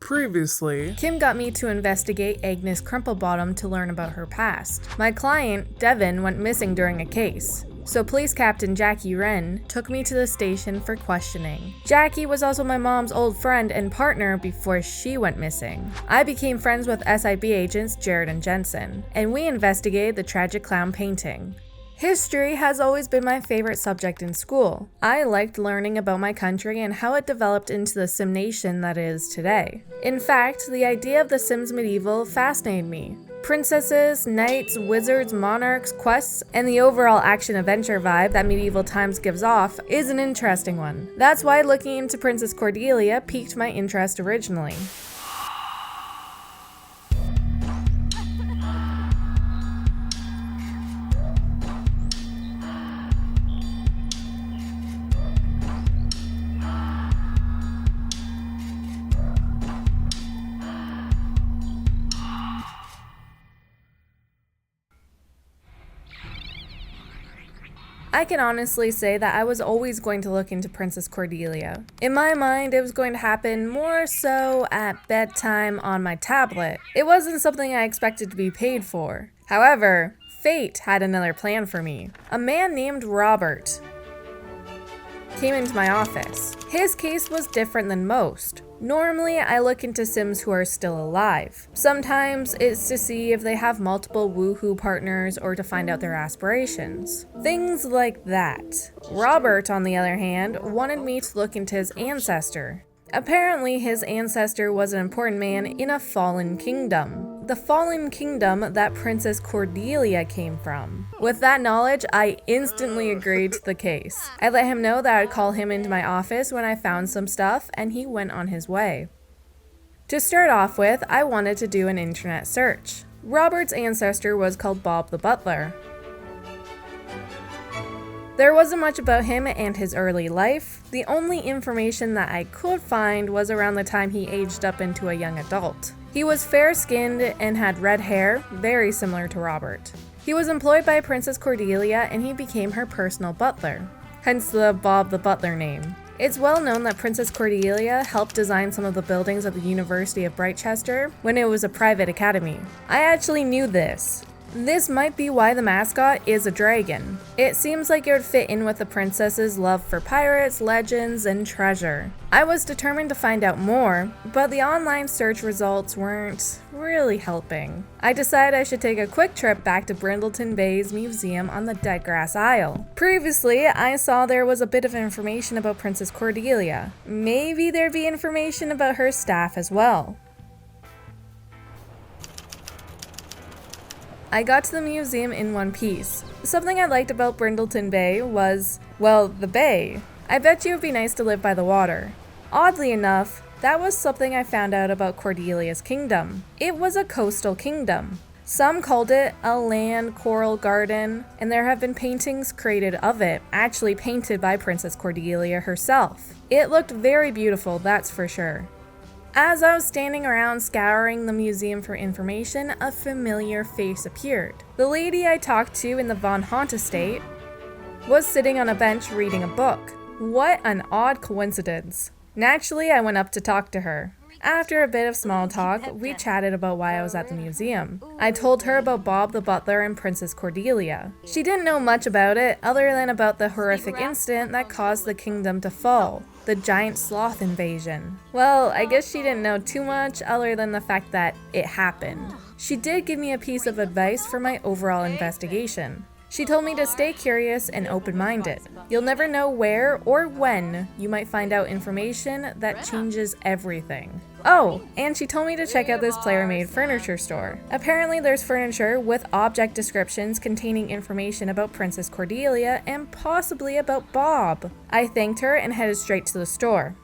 Previously, Kim got me to investigate Agnes Crumplebottom to learn about her past. My client, Devin, went missing during a case. So Police Captain Jackie Wren took me to the station for questioning. Jackie was also my mom's old friend and partner before she went missing. I became friends with SIB agents Jared and Jensen, and we investigated the tragic clown painting. History has always been my favorite subject in school. I liked learning about my country and how it developed into the sim nation that it is today. In fact, the idea of the Sims medieval fascinated me. Princesses, knights, wizards, monarchs, quests, and the overall action-adventure vibe that medieval times gives off is an interesting one. That's why looking into Princess Cordelia piqued my interest originally. I can honestly say that I was always going to look into Princess Cordelia. In my mind, it was going to happen more so at bedtime on my tablet. It wasn't something I expected to be paid for. However, fate had another plan for me. A man named Robert came into my office. His case was different than most. Normally, I look into Sims who are still alive. Sometimes it's to see if they have multiple woohoo partners or to find out their aspirations. Things like that. Robert, on the other hand, wanted me to look into his ancestor. Apparently, his ancestor was an important man in a fallen kingdom. The fallen kingdom that Princess Cordelia came from. With that knowledge, I instantly agreed to the case. I let him know that I'd call him into my office when I found some stuff, and he went on his way. To start off with, I wanted to do an internet search. Robert's ancestor was called Bob the Butler. There wasn't much about him and his early life. The only information that I could find was around the time he aged up into a young adult. He was fair-skinned and had red hair, very similar to Robert. He was employed by Princess Cordelia and he became her personal butler, hence the Bob the Butler name. It's well known that Princess Cordelia helped design some of the buildings of the University of Brightchester when it was a private academy. I actually knew this. This might be why the mascot is a dragon. It seems like it would fit in with the princess's love for pirates, legends, and treasure. I was determined to find out more, but the online search results weren't really helping. I decided I should take a quick trip back to Brindleton Bay's museum on the Dead Grass Isle. Previously, I saw there was a bit of information about Princess Cordelia. Maybe there'd be information about her staff as well. I got to the museum in one piece. Something I liked about Brindleton Bay was, well, the bay. I bet you it would be nice to live by the water. Oddly enough, that was something I found out about Cordelia's kingdom. It was a coastal kingdom. Some called it a land coral garden, and there have been paintings created of it, actually painted by Princess Cordelia herself. It looked very beautiful, that's for sure. As I was standing around scouring the museum for information, a familiar face appeared. The lady I talked to in the Von Haunt estate was sitting on a bench reading a book. What an odd coincidence. Naturally, I went up to talk to her. After a bit of small talk, we chatted about why I was at the museum. I told her about Bob the Butler and Princess Cordelia. She didn't know much about it, other than about the horrific incident that caused the kingdom to fall. The giant sloth invasion. Well, I guess she didn't know too much other than the fact that it happened. She did give me a piece of advice for my overall investigation. She told me to stay curious and open-minded. You'll never know where or when you might find out information that changes everything. Oh, and she told me to check out this player-made furniture store. Apparently there's furniture with object descriptions containing information about Princess Cordelia and possibly about Bob. I thanked her and headed straight to the store.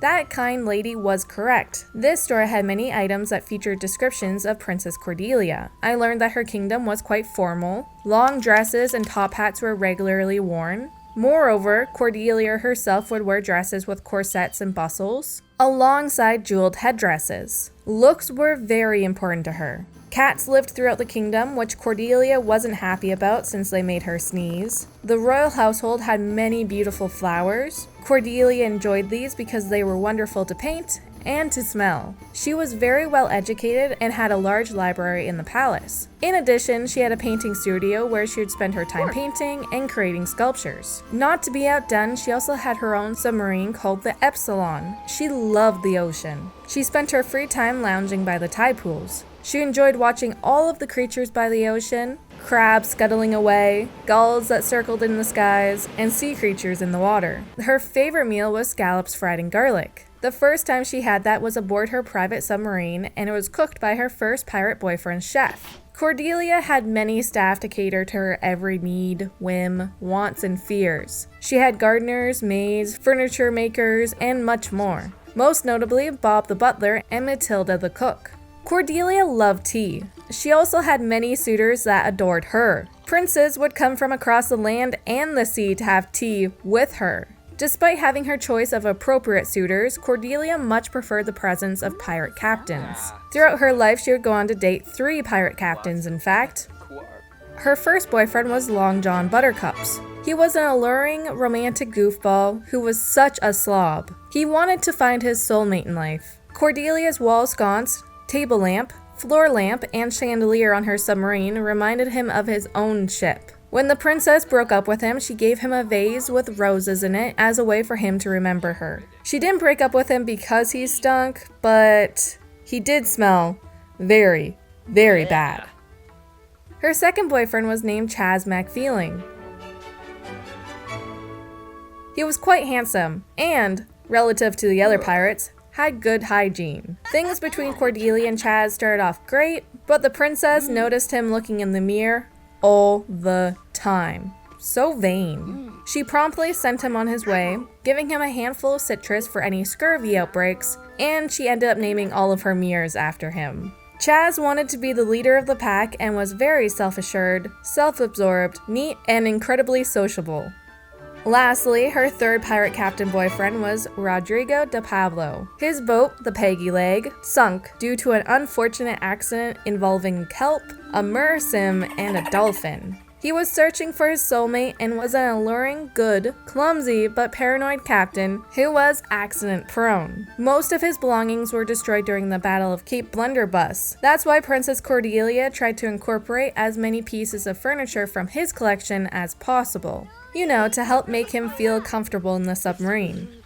That kind lady was correct. This store had many items that featured descriptions of Princess Cordelia. I learned that her kingdom was quite formal. Long dresses and top hats were regularly worn. Moreover, Cordelia herself would wear dresses with corsets and bustles, alongside jeweled headdresses. Looks were very important to her. Cats lived throughout the kingdom, which Cordelia wasn't happy about since they made her sneeze. The royal household had many beautiful flowers. Cordelia enjoyed these because they were wonderful to paint and to smell. She was very well educated and had a large library in the palace. In addition, she had a painting studio where she would spend her time painting and creating sculptures. Not to be outdone, she also had her own submarine called the Epsilon. She loved the ocean. She spent her free time lounging by the tide pools. She enjoyed watching all of the creatures by the ocean, crabs scuttling away, gulls that circled in the skies, and sea creatures in the water. Her favorite meal was scallops fried in garlic. The first time she had that was aboard her private submarine, and it was cooked by her first pirate boyfriend's chef. Cordelia had many staff to cater to her every need, whim, wants, and fears. She had gardeners, maids, furniture makers, and much more. Most notably, Bob the butler and Matilda the cook. Cordelia loved tea. She also had many suitors that adored her. Princes would come from across the land and the sea to have tea with her. Despite having her choice of appropriate suitors, Cordelia much preferred the presence of pirate captains. Throughout her life, she would go on to date 3 pirate captains, in fact. Her first boyfriend was Long John Buttercups. He was an alluring, romantic goofball who was such a slob. He wanted to find his soulmate in life. Cordelia's wall sconce, table lamp, floor lamp, and chandelier on her submarine reminded him of his own ship. When the princess broke up with him, she gave him a vase with roses in it as a way for him to remember her. She didn't break up with him because he stunk, but he did smell very, very bad. Her second boyfriend was named Chaz MacFreeling. He was quite handsome and, relative to the other pirates, had good hygiene. Things between Cordelia and Chaz started off great, but the princess noticed him looking in the mirror all the time. So vain. She promptly sent him on his way, giving him a handful of citrus for any scurvy outbreaks, and she ended up naming all of her mirrors after him. Chaz wanted to be the leader of the pack and was very self-assured, self-absorbed, neat, and incredibly sociable. Lastly, her third pirate captain boyfriend was Rodrigo de Pablo. His boat, the Peggy Leg, sunk due to an unfortunate accident involving kelp, a mersim, and a dolphin. He was searching for his soulmate and was an alluring, good, clumsy, but paranoid captain who was accident-prone. Most of his belongings were destroyed during the Battle of Cape Blunderbuss. That's why Princess Cordelia tried to incorporate as many pieces of furniture from his collection as possible. You know, to help make him feel comfortable in the submarine.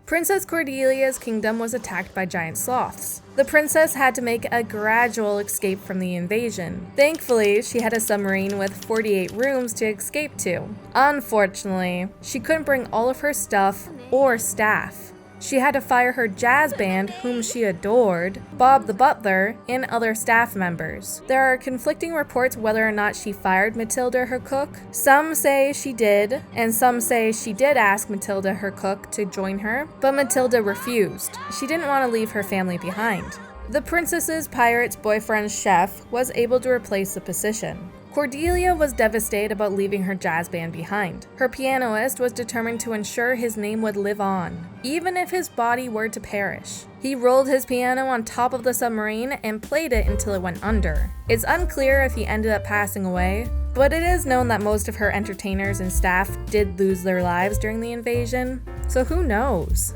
Princess Cordelia's kingdom was attacked by giant sloths. The princess had to make a gradual escape from the invasion. Thankfully, she had a submarine with 48 rooms to escape to. Unfortunately, she couldn't bring all of her stuff or staff. She had to fire her jazz band, whom she adored, Bob the butler, and other staff members. There are conflicting reports whether or not she fired Matilda, her cook. Some say she did, and some say she did ask Matilda, her cook, to join her, but Matilda refused. She didn't want to leave her family behind. The princess's pirate's boyfriend's chef was able to replace the position. Cordelia was devastated about leaving her jazz band behind. Her pianist was determined to ensure his name would live on, even if his body were to perish. He rolled his piano on top of the submarine and played it until it went under. It's unclear if he ended up passing away, but it is known that most of her entertainers and staff did lose their lives during the invasion, so who knows?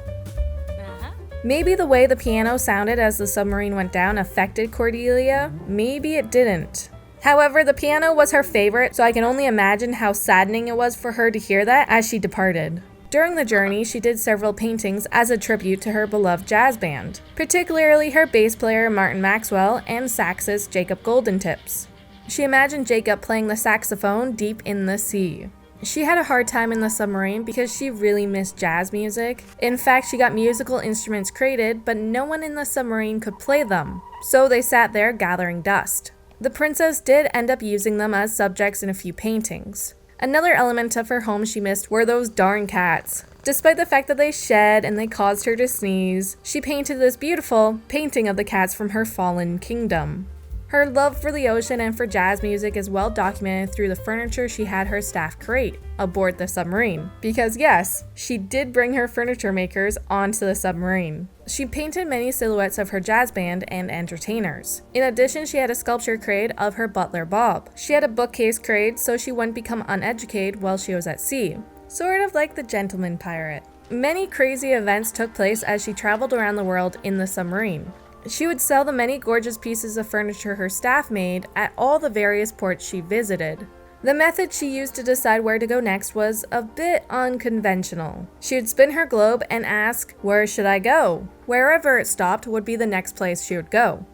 Maybe the way the piano sounded as the submarine went down affected Cordelia, maybe it didn't. However, the piano was her favorite, so I can only imagine how saddening it was for her to hear that as she departed. During the journey, she did several paintings as a tribute to her beloved jazz band, particularly her bass player Martin Maxwell and saxist Jacob Goldentips. She imagined Jacob playing the saxophone deep in the sea. She had a hard time in the submarine because she really missed jazz music. In fact, she got musical instruments created, but no one in the submarine could play them, so they sat there gathering dust. The princess did end up using them as subjects in a few paintings. Another element of her home she missed were those darn cats. Despite the fact that they shed and they caused her to sneeze, she painted this beautiful painting of the cats from her fallen kingdom. Her love for the ocean and for jazz music is well documented through the furniture she had her staff create aboard the submarine. Because yes, she did bring her furniture makers onto the submarine. She painted many silhouettes of her jazz band and entertainers. In addition, she had a sculpture created of her butler Bob. She had a bookcase created so she wouldn't become uneducated while she was at sea. Sort of like the gentleman pirate. Many crazy events took place as she traveled around the world in the submarine. She would sell the many gorgeous pieces of furniture her staff made at all the various ports she visited. The method she used to decide where to go next was a bit unconventional. She would spin her globe and ask, "Where should I go?" Wherever it stopped would be the next place she would go.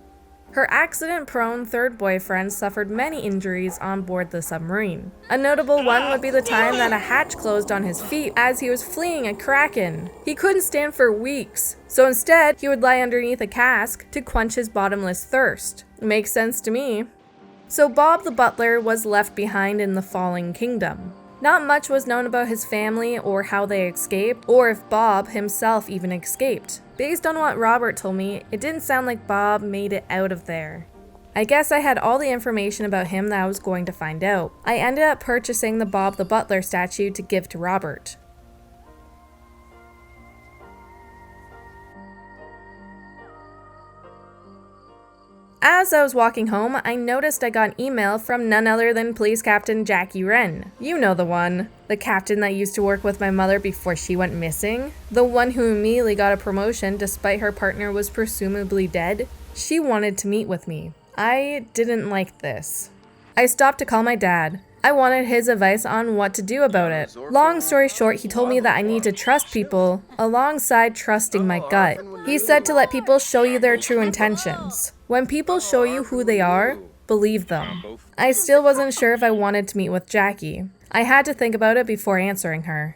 Her accident-prone third boyfriend suffered many injuries on board the submarine. A notable one would be the time that a hatch closed on his feet as he was fleeing a kraken. He couldn't stand for weeks, so instead he would lie underneath a cask to quench his bottomless thirst. Makes sense to me. So Bob the butler was left behind in the falling kingdom. Not much was known about his family or how they escaped, or if Bob himself even escaped. Based on what Robert told me, it didn't sound like Bob made it out of there. I guess I had all the information about him that I was going to find out. I ended up purchasing the Bob the Butler statue to give to Robert. As I was walking home, I noticed I got an email from none other than Police Captain Jackie Wren. You know the one. The captain that used to work with my mother before she went missing. The one who immediately got a promotion despite her partner was presumably dead. She wanted to meet with me. I didn't like this. I stopped to call my dad. I wanted his advice on what to do about it. Long story short, he told me that I need to trust people alongside trusting my gut. He said to let people show you their true intentions. When people show you who they are, believe them. I still wasn't sure if I wanted to meet with Jackie. I had to think about it before answering her.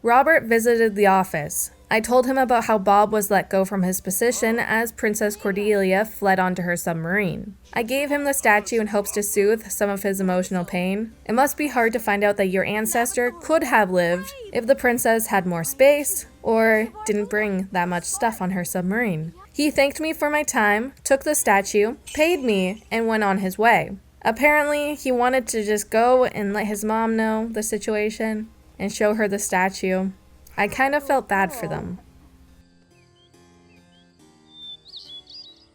Robert visited the office. I told him about how Bob was let go from his position as Princess Cordelia fled onto her submarine. I gave him the statue in hopes to soothe some of his emotional pain. It must be hard to find out that your ancestor could have lived if the princess had more space or didn't bring that much stuff on her submarine. He thanked me for my time, took the statue, paid me, and went on his way. Apparently, he wanted to just go and let his mom know the situation and show her the statue. I kind of felt bad for them.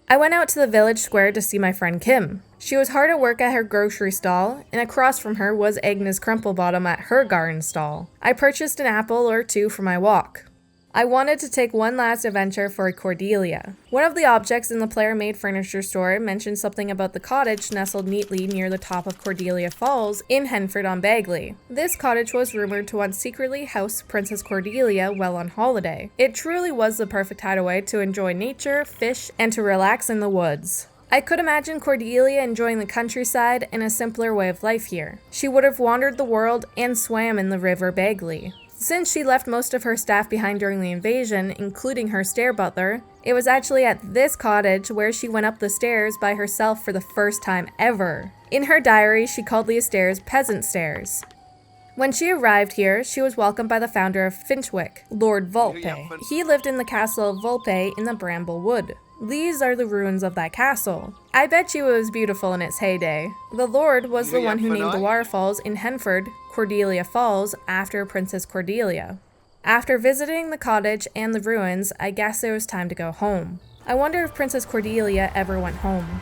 I went out to the village square to see my friend Kim. She was hard at work at her grocery stall, and across from her was Agnes Crumplebottom at her garden stall. I purchased an apple or two for my walk. I wanted to take one last adventure for Cordelia. One of the objects in the player-made furniture store mentioned something about the cottage nestled neatly near the top of Cordelia Falls in Henford-on-Bagley. This cottage was rumored to once secretly house Princess Cordelia while on holiday. It truly was the perfect hideaway to enjoy nature, fish, and to relax in the woods. I could imagine Cordelia enjoying the countryside and a simpler way of life here. She would have wandered the world and swam in the river Bagley. Since she left most of her staff behind during the invasion, including her stair butler, it was actually at this cottage where she went up the stairs by herself for the first time ever. In her diary, she called these stairs peasant stairs. When she arrived here, she was welcomed by the founder of Finchwick, Lord Vulpe. He lived in the castle of Vulpe in the Bramble Wood. These are the ruins of that castle. I bet you it was beautiful in its heyday. The Lord was the one who named the waterfalls in Henford Cordelia Falls after Princess Cordelia. After visiting the cottage and the ruins, I guess it was time to go home. I wonder if Princess Cordelia ever went home.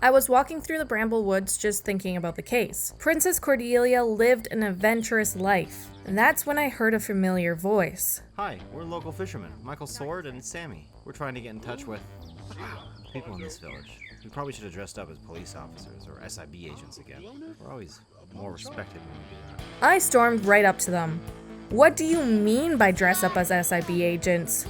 I was walking through the Bramble Woods just thinking about the case. Princess Cordelia lived an adventurous life, and that's when I heard a familiar voice. Hi, we're local fishermen, Michael Sword and Sammy. We're trying to get in touch with people in this village. We probably should have dressed up as police officers or SIB agents again. We're always more respected when we do that. I stormed right up to them. What do you mean by dress up as SIB agents?